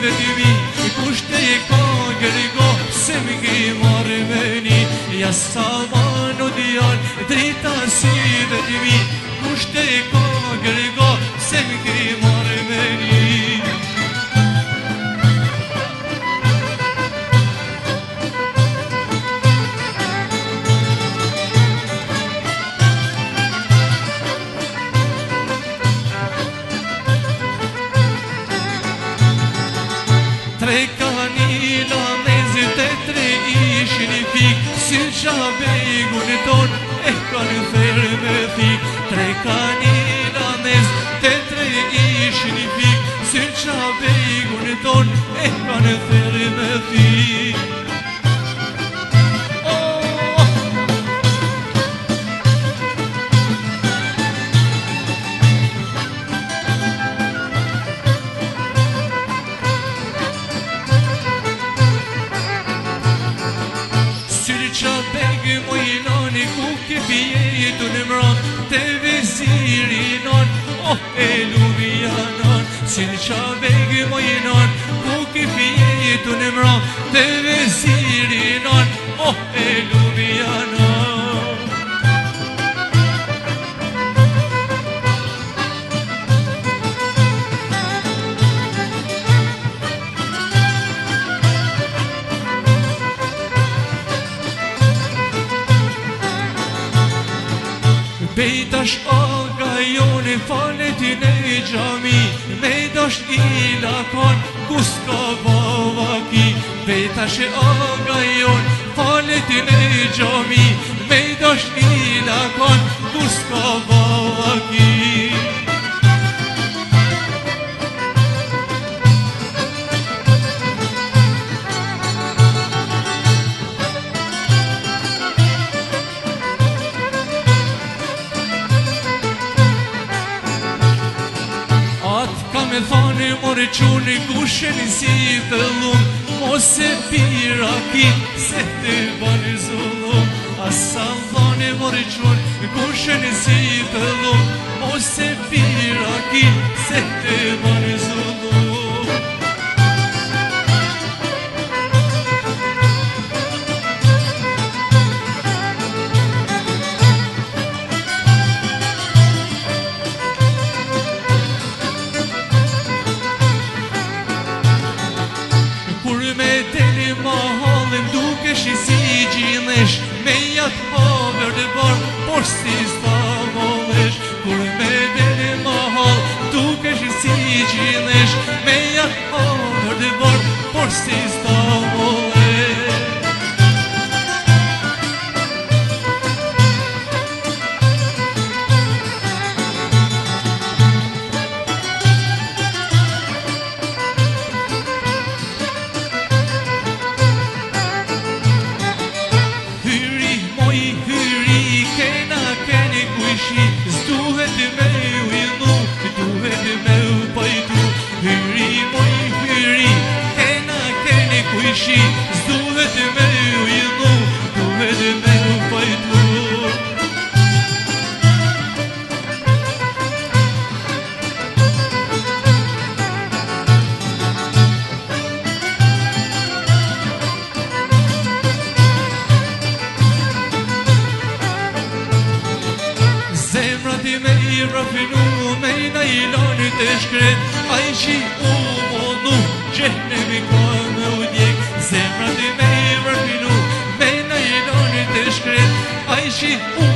dhe dymi, kushte e ka gërgo, se më ke marrë meni. Ja salman o djal, drita si dhe dymi, kushte e ka gërgo, se më ke marrë meni. Tre kanila me zëtë tre ishin i fik, si qabegun ton e kanë thërë me fik. Tre kanila me zëtë tre ishin i fik, si qabegun ton e kanë thërë me fik. Mojnani ku ke pjetu në mran, te vezirinon, e luvianon. Sin qabeg mojnan, ku ke pjetu në mran, te vezirinon, e luvianon. Bejtash aga jone faletin e gjami, me dash i lakon kuska vavaki. Bejtash aga jone faletin e gjami, me dash i lakon kuska vavaki. Me thani more quni kushen si të lum, mos e pira ki se të bani zullum. Asa thani more quni kushen si të lum, mos e pira ki se të bani zullum. Si gjinesh, me jatë pavër dhe barë, por si stavolesh. Kur me dele mahal, dukesh si gjinesh, me jatë pavër dhe barë, por si stavolesh. Zduhet me ujnu, duhet me upajtu. Hyri moj hyri, kene kujshi. Zduhet me ujnu, duhet me upajtu. Me i rafinu, me i najlani të shkret, a i që u monu, gjehnevi ka me u djek. Zemra ti me i rafinu, me i najlani të shkret, a i që u